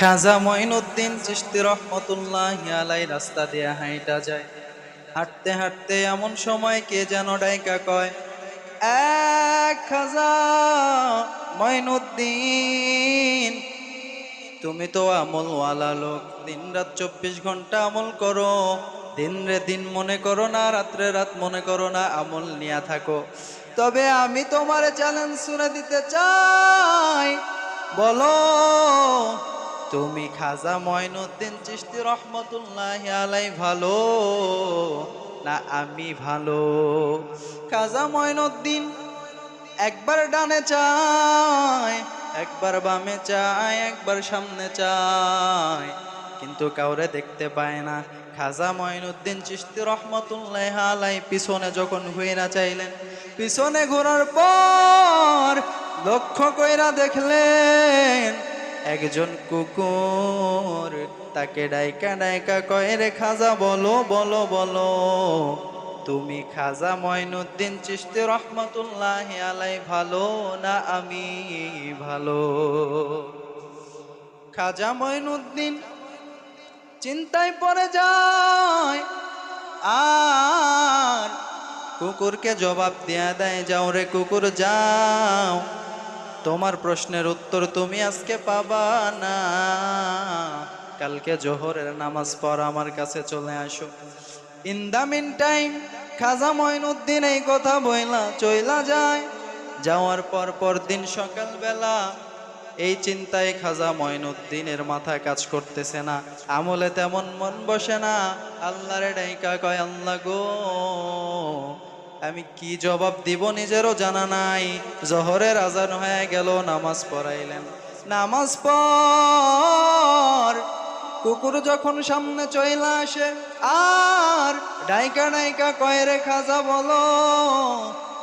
খাজা মঈনুদ্দিন চিশতি রহমতুল্লাহি আলাই রাস্তা দিয়ে হাইটা যায়। হাঁটতে হাঁটতে এমন সময় কে যেন ডাইকা কয়, এক খাজা মঈনুদ্দিন, তুমি তো আমলওয়ালা লোক, দিন রাত 24 ঘন্টা আমল করো, দিন রে দিন মনে করো না, রাত্রে রাত মনে করো না, আমল নিয়া থাকো। তবে আমি তোমারে চ্যালেঞ্জ ছুড়ে দিতে চাই, বলো তুমি খাজা মঈনুদ্দিন চিশতি রহমতুল্লাহি আলাই ভালো না আমি ভালো? খাজা মঈনুদ্দিন একবার ডানে চায়, একবার বামে চায়, একবার সামনে চায়, কিন্তু কাউরে দেখতে পায় না। খাজা মঈনুদ্দিন চিশতি রহমতুল্লাহি আলাই পিছনে যখন ঘুরে চাইলেন, পিছনে ঘোরার পর লক্ষ্য কইরা দেখলেন একজন কুকুর তাকে ডাইকা ডাইকা কয়, রে খাজা বলো বলো বলো, তুমি খাজা মঈনুদ্দিন চিশতি রহমতুল্লাহি আলাই ভালো না আমি ভালো? খাজা মঈনুদ্দিন চিন্তায় পড়ে যায় আর কুকুরকে জবাব দিয়া দেয়, যাও রে কুকুর যাও, তোমার প্রশ্নের উত্তর তুমি আজকে পাবা না, কালকে জোহরের নামাজ পড় আমার কাছে চলে আসো। ইন দা মিন টাইম খাজা মঈনুদ্দিন এই কথা বইলা চইলা যায়। যাওয়ার পর দিন সকালবেলা এই চিন্তায় খাজা মঈনুদ্দিনের মাথায় কাজ করতেছে না, আমলে তেমন মন বসে না। আল্লাহরে ডাইকা কয়, আল্লাহ গো, আমি কি জবাব দিব নিজেরও জানা নাই। জোহরের আজান হয়ে গেল, নামাজ পড়াইলেন, নামাজ পড়। কুকুর যখন সামনে চইলা আসে আর ডাইকা ডাইকা কয়, রে খাজা বলো,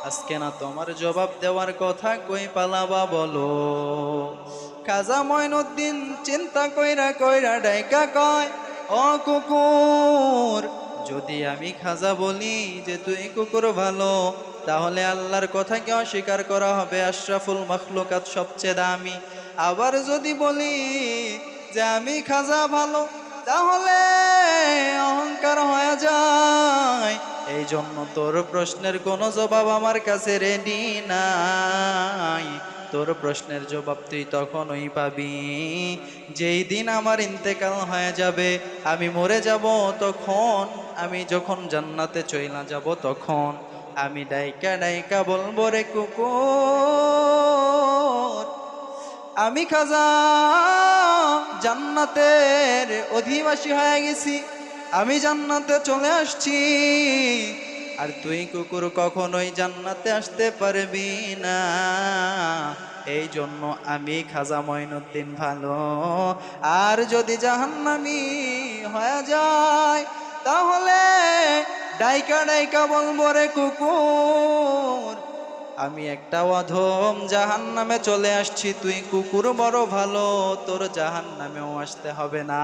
আজকে না তোমার জবাব দেওয়ার কথা, কই পালাবা বলো? খাজা মঈনুদ্দিন চিন্তা কইরা কইরা ডাইকা কয়, ও কুকুর, যদি আমি খাজা বলি যে তুই কুকুর ভালো, তাহলে আল্লাহর কথাকে অস্বীকার করা হবে, আশরাফুল মাখলুকাত সবচেয়ে দামি। আবার যদি বলি যে আমি খাজা ভালো, তাহলে অহংকার হয়ে যায়। এই জন্য তোর প্রশ্নের কোনো জবাব আমার কাছে রেডি নাই। তোর প্রশ্নের জবাব তুই তখনই পাবি যেই দিন আমার ইন্তেকাল হয়ে যাবে, আমি মরে যাব, তখন আমি যখন জান্নাতে চইলা যাব, তখন আমি ডাইকা ডাইকা বলবো, রে কুকুর, আমি খাজা জান্নাতের অধিবাসী হয়ে গেছি, আমি জান্নাতে চলে আসছি, আর তুই কুকুর কখনোই জান্নাতে আসতে পারবি না। এই জন্য আমি খাজা মঈনুদ্দিন ভালো, আর যদি জাহান্নামী হয়ে যায়, তাহলে ডাইকা ডাইকা বলবো, রে কুকুর, আমি একটা অধম জাহান্নামে চলে আসছি, তুই কুকুর বড় ভালো, তোর জাহান্নামেও আসতে হবে না।